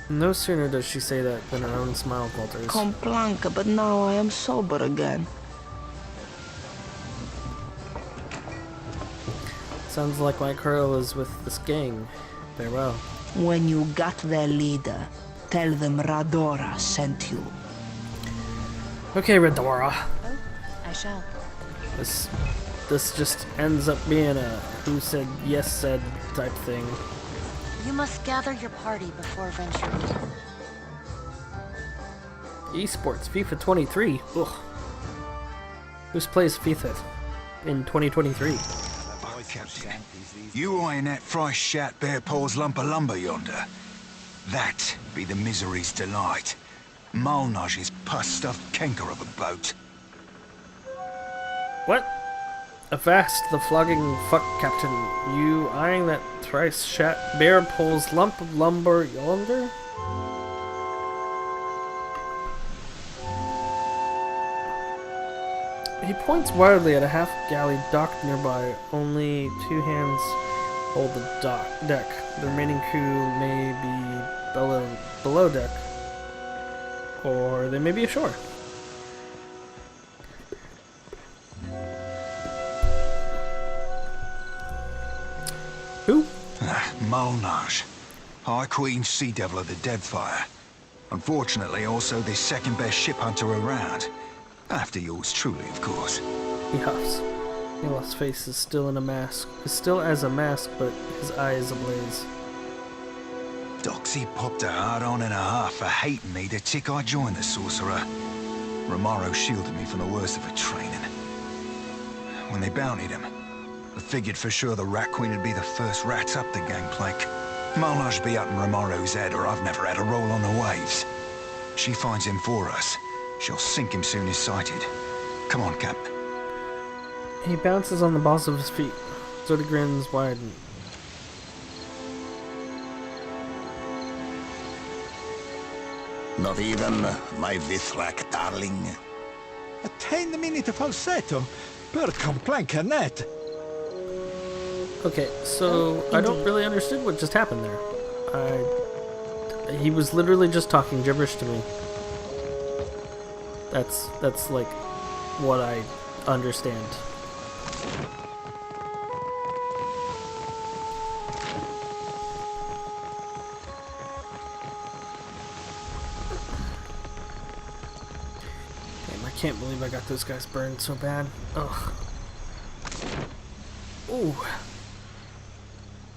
S1: No sooner does she say that than her own smile falters.
S14: Complanca, but now I am sober again.
S1: Sounds like my Curl is with this gang. Farewell.
S14: When you got their leader, tell them Radora sent you.
S1: Okay, Redora.
S3: Oh, I shall.
S1: This just ends up being a who said yes said type thing.
S15: You must gather your party before venturing.
S1: Esports, FIFA 23. Ugh. Who plays FIFA in 2023?
S5: Captain, you eyeing that fried shat bare paws lump of lumber yonder? That be the misery's delight. Malnage's pus-stuffed canker of a boat.
S1: What? Avast the flogging fuck, Captain. You eyeing that thrice shat bare pole's lump of lumber yonder? He points wildly at a half-galley docked nearby. Only two hands hold the deck. The remaining crew may be below deck, or they may be ashore. Who?
S5: Malnage, High Queen Sea Devil of the Deadfire. Unfortunately, also the second best ship hunter around. After yours truly, of course.
S1: He huffs. Milos's face is still in a mask. Is still as a mask, but his eye is ablaze.
S5: Doxy popped a hard-on and a half for hating me the tick I joined the Sorcerer. Romaro shielded me from the worst of her training. When they bountied him, I figured for sure the Rat Queen would be the first rat up the gangplank. Malnage be up in Romaro's head, or I've never had a roll on the waves. She finds him for us. She'll sink him soon as sighted. Come on, Cap.
S1: He bounces on the balls of his feet. Zota grins widen.
S16: Not even my Vithlak darling.
S8: A 10-minute falsetto per complanca net.
S1: Okay, so I don't really understand what just happened there. He was literally just talking gibberish to me. That's like what I understand. Damn, I can't believe I got those guys burned so bad. Ugh. Ooh.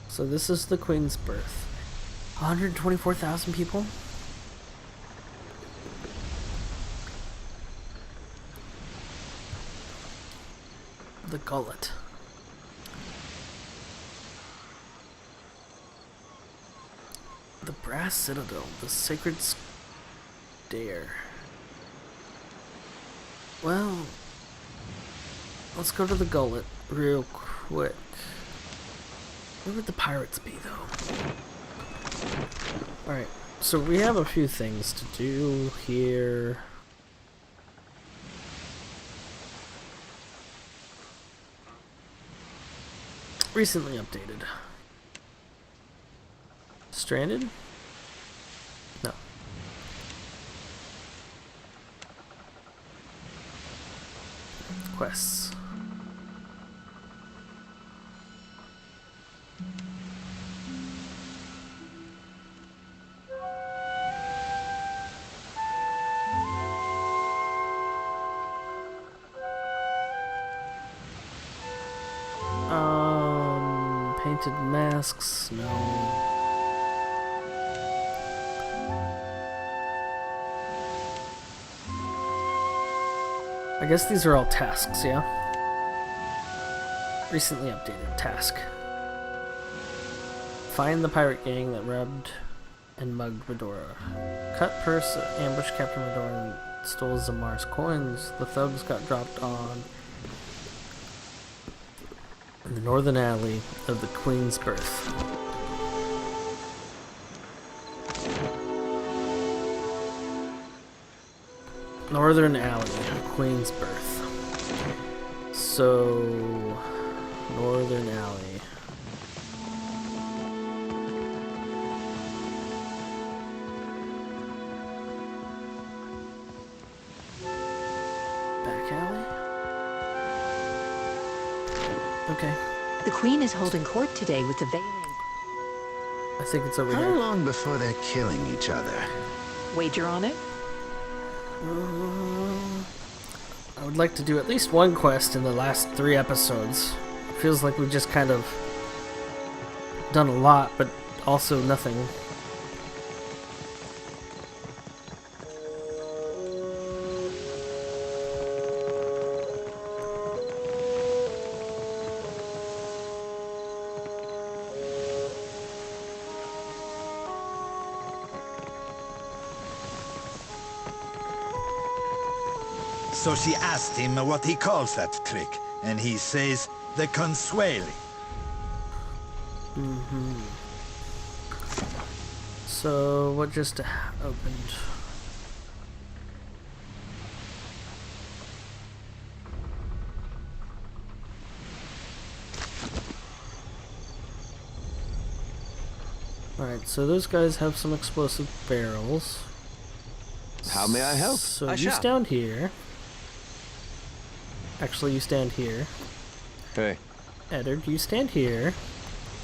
S1: So this is the Queen's birth. 124,000 people? The gullet. The brass citadel, the sacred stair. Well, let's go to the gullet real quick. Where would the pirates be, though? Alright, so we have a few things to do here. Recently updated. Stranded? No. Quests. Painted masks, no. I guess these are all tasks, yeah? Recently updated task. Find the pirate gang that robbed and mugged Medora. Cut purse, ambush Captain Medora, and stole Zamar's coins. The thugs got dropped on in the northern alley of the Queen's Birth. Northern alley, Queen's Birth. So, northern alley. Back alley? Okay.
S17: The Queen is holding court today with the Valiant.
S1: I think it's over
S16: How
S1: here.
S16: long before they're killing each other?
S17: Wager on it?
S1: I would like to do at least one quest in the last 3 episodes. It feels like we've just kind of done a lot, but also nothing.
S16: So she asked him what he calls that trick, and he says, the consueli.
S1: So, what just opened? Alright, so those guys have some explosive barrels.
S10: How may I help?
S1: So
S10: I
S1: you
S10: shall.
S1: stand here. Actually, you stand here.
S10: Hey.
S1: Eddard, you stand here.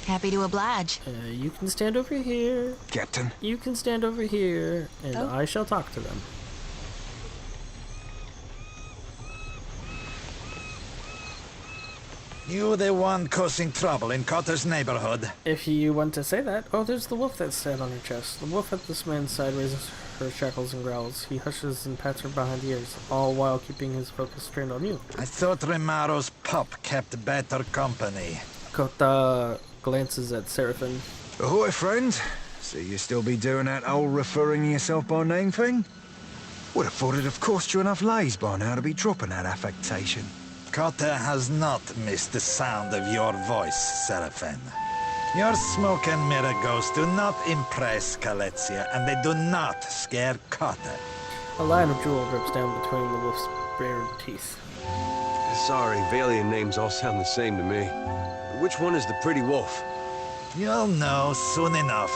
S11: Happy to oblige.
S1: You can stand over here.
S5: Captain.
S1: You can stand over here, and I shall talk to them.
S16: You the one causing trouble in Cotter's neighborhood?
S1: If you want to say that. Oh, there's the wolf that sat on her chest. The wolf at this man's side raises her shackles and growls. He hushes and pats her behind the ears, all while keeping his focus trained on you.
S16: I thought Remaro's pup kept better company.
S1: Kota glances at Seraphin.
S5: Ahoy, friend. So you still be doing that old referring yourself by name thing? Would have thought it'd have cost you enough lays by now to be dropping that affectation.
S16: Cotter has not missed the sound of your voice, Seraphin. Your smoke and mirror ghosts do not impress Kaletzia, and they do not scare Cotter.
S1: A line of jewel drips down between the wolf's bared teeth.
S18: Sorry, Valiant names all sound the same to me. Which one is the pretty wolf?
S16: You'll know soon enough.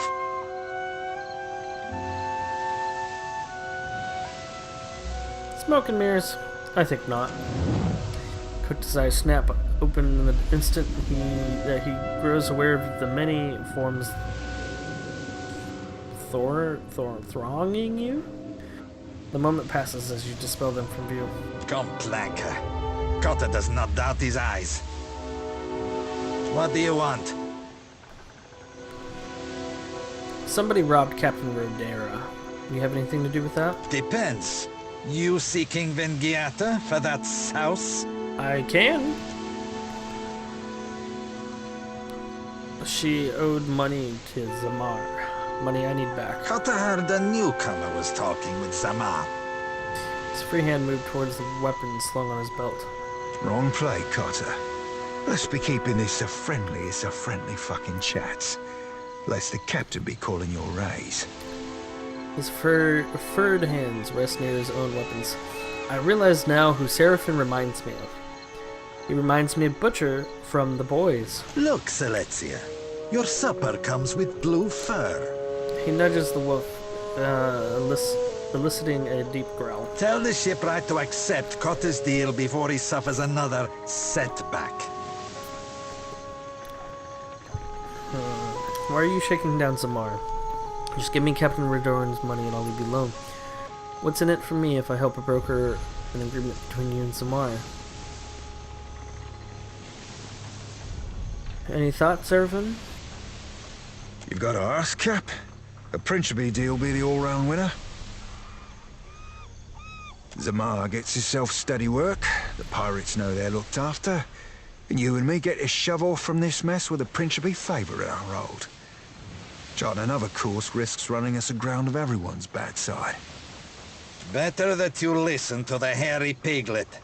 S1: Smoke and mirrors? I think not. Kota's eyes snap open in the instant that he grows aware of the many forms thronging you. The moment passes as you dispel them from view.
S16: Come, Planker. Cotter does not doubt his eyes. What do you want?
S1: Somebody robbed Captain Rodera. You have anything to do with that?
S16: Depends. You seeking Vengiata for that souse?
S1: I can. She owed money to Zamar. Money I need back.
S16: Cotta heard the newcomer was talking with Zamar.
S1: His free hand moved towards the weapon slung on his belt.
S5: Wrong play, Cotter. Let's be keeping this a friendly fucking chat. Lest the captain be calling your raise.
S1: His furred hands rest near his own weapons. I realize now who Seraphim reminds me of. He reminds me of Butcher from The Boys.
S16: Look, Selezia. Your supper comes with blue fur.
S1: He nudges the wolf, eliciting a deep growl.
S16: Tell the shipwright to accept Cotta's deal before he suffers another setback.
S1: Why are you shaking down Zamar? Just give me Captain Redoran's money and I'll leave you alone. What's in it for me if I help a broker an agreement between you and Zamar? Any thoughts, Seraphim?
S5: You gotta ask, Cap. A Principi deal be the all-round winner. Zamar gets himself steady work, the pirates know they're looked after, and you and me get to shove off from this mess with a Principi favour in our road. Charting another course risks running us aground of everyone's bad side.
S16: Better that you listen to the hairy piglet.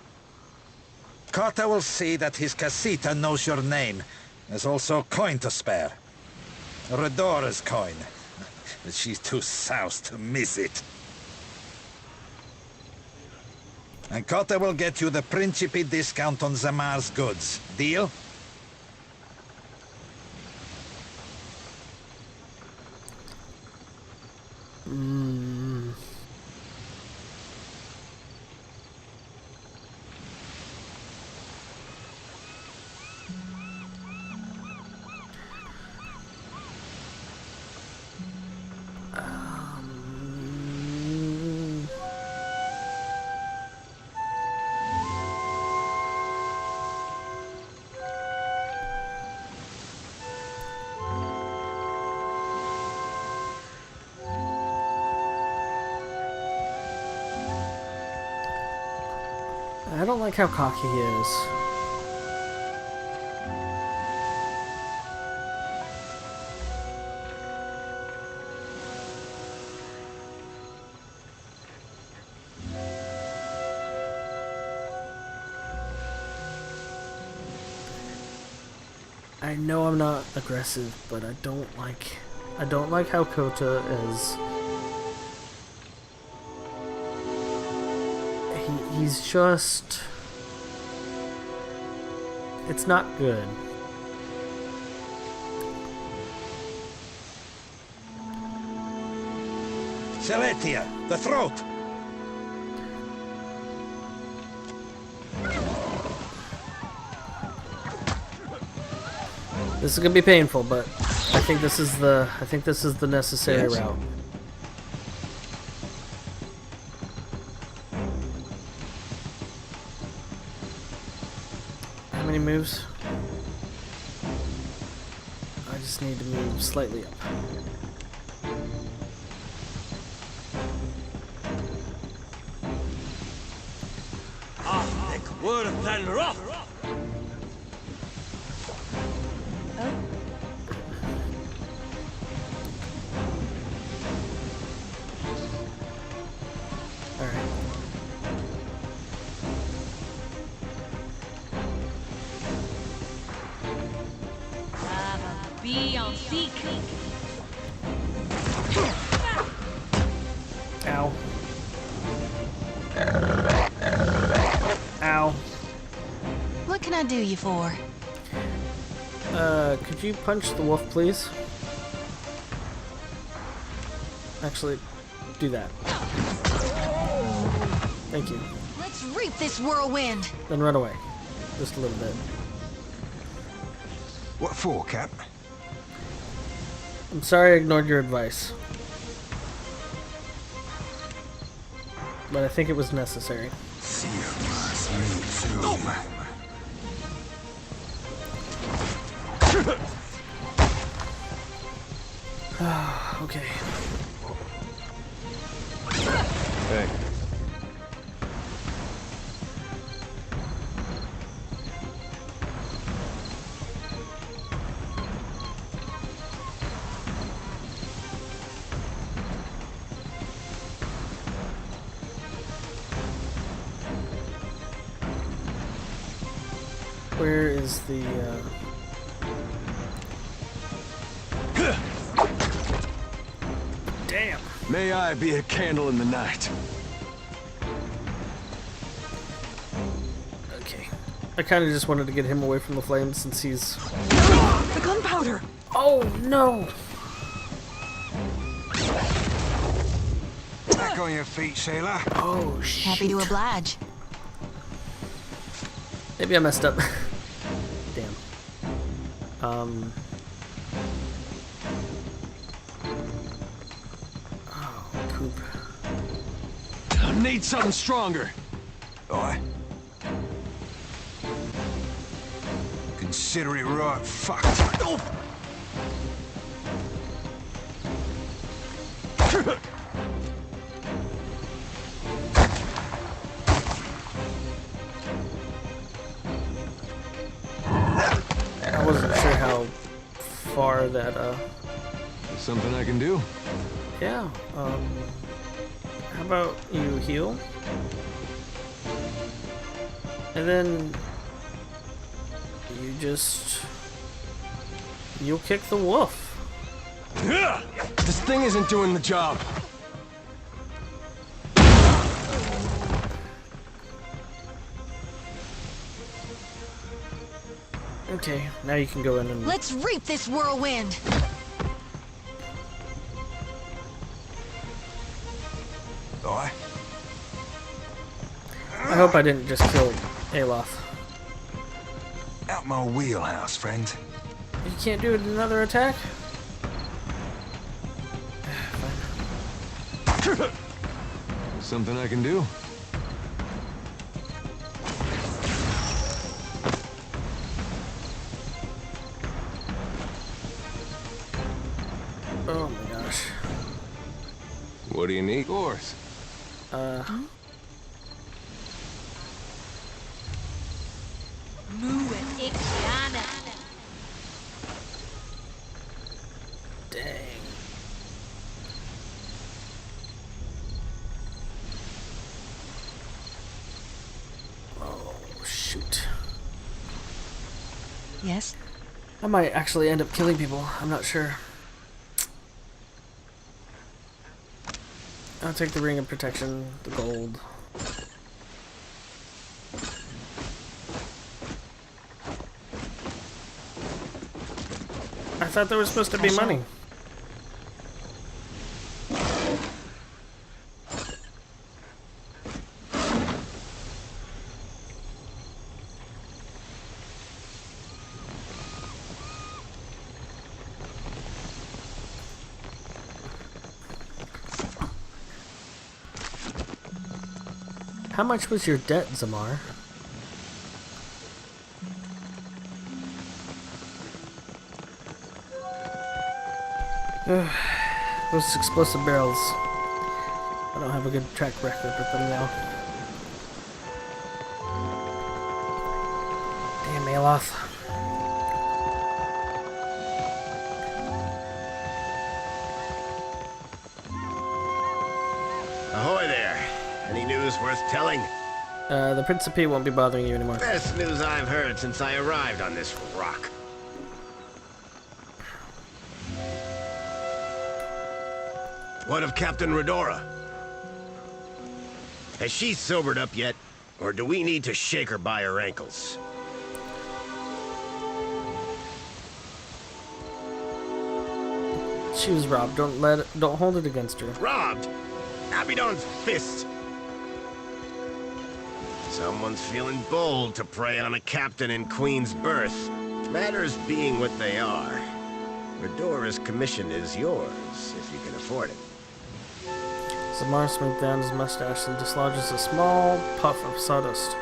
S16: Cotta will see that his casita knows your name. There's also coin to spare. Redora's coin. But she's too soused to miss it. And Cotta will get you the Principi discount on Zamar's goods. Deal?
S1: I don't like how cocky he is. I know I'm not aggressive, but I don't like how Kota is. He's just... It's not good.
S16: Seletia, the throat!
S1: This is gonna be painful, but I think this is the necessary route. How many moves? I just need to move slightly up. Ow. Ow.
S11: What can I do you for?
S1: Could you punch the wolf, please? Actually, do that. Thank you.
S11: Let's reap this whirlwind.
S1: Then run away. Just a little bit.
S5: What for, Cap?
S1: I'm sorry I ignored your advice. But I think it was necessary. Okay.
S18: Hey.
S1: Where is the, Damn!
S18: May I be a candle in the night.
S1: Okay. I kind of just wanted to get him away from the flames since he's...
S14: The gunpowder!
S1: Oh, no!
S5: Back on your feet, sailor.
S1: Oh, shit.
S11: Happy to oblige.
S1: Maybe I messed up. Damn. Oh, poop.
S18: I need something stronger.
S5: Aye. Consider it right fucked. Oh.
S1: I wasn't sure how far that,
S18: Something I can do?
S1: Yeah, how about you heal? And then you just... you'll kick the wolf.
S18: This thing isn't doing the job.
S1: Okay, now you can go in and...
S11: Let's reap this whirlwind!
S5: Aye.
S1: I hope I didn't just kill Aloth.
S5: Out my wheelhouse, friend.
S1: You can't do another attack?
S18: Something I can do?
S1: Oh my gosh.
S18: What do you need? Of course.
S1: Dang. Oh, shoot.
S14: Yes?
S1: I might actually end up killing people. I'm not sure. I'll take the ring of protection, the gold. I thought there was supposed to be money. How much was your debt, Zamar? Those explosive barrels. I don't have a good track record with them now. Damn, Aloth.
S2: Ahoy there. Any news worth telling?
S1: The Principi won't be bothering you anymore.
S2: Best news I've heard since I arrived on this rock. What of Captain Redora? Has she sobered up yet? Or do we need to shake her by her ankles?
S1: She was robbed. Don't hold it against her.
S2: Robbed? Abidon's fist. Someone's feeling bold to prey on a captain in Queen's birth. Matters being what they are. Redora's commission is yours, if you can afford it.
S1: Zamar smoothed down his mustache and dislodges a small puff of sawdust.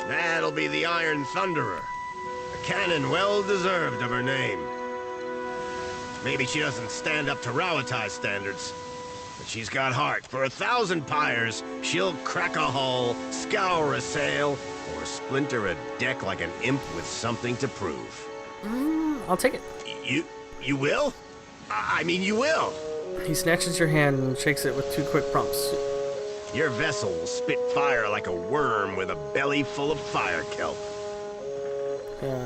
S2: That'll be the Iron Thunderer. A cannon well deserved of her name. Maybe she doesn't stand up to Rawatai standards. But she's got heart. For 1,000 pyres, she'll crack a hull, scour a sail, or splinter a deck like an imp with something to prove.
S1: I'll take it.
S2: You will? I mean, you will.
S1: He snatches your hand and shakes it with 2 quick prompts.
S2: Your vessel will spit fire like a worm with a belly full of fire kelp.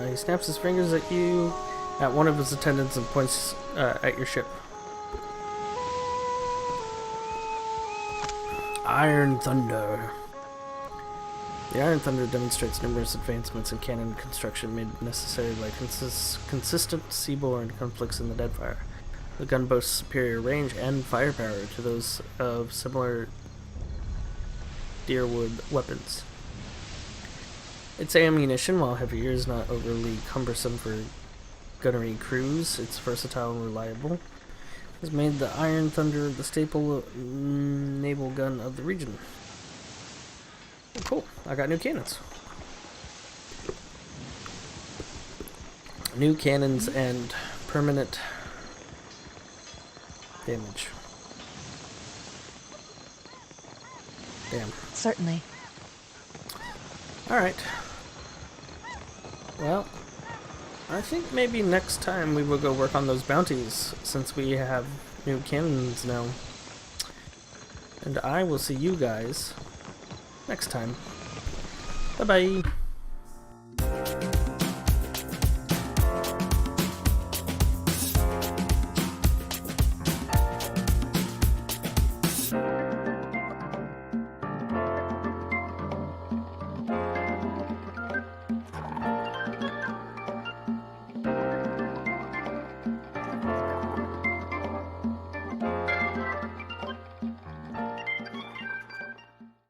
S1: He snaps his fingers at you, at one of his attendants, and points at your ship. Iron Thunder. The Iron Thunder demonstrates numerous advancements in cannon construction made necessary by consistent seaborne conflicts in the Deadfire. The gun boasts superior range and firepower to those of similar deerwood weapons. Its ammunition, while heavier, is not overly cumbersome for gunnery crews. It's versatile and reliable. Has made the Iron Thunder the staple naval gun of the region. Oh, cool. I got new cannons. New cannons and permanent damage. Damn.
S17: Certainly.
S1: Alright. Well, I think maybe next time we will go work on those bounties, since we have new cannons now. And I will see you guys next time. Bye-bye.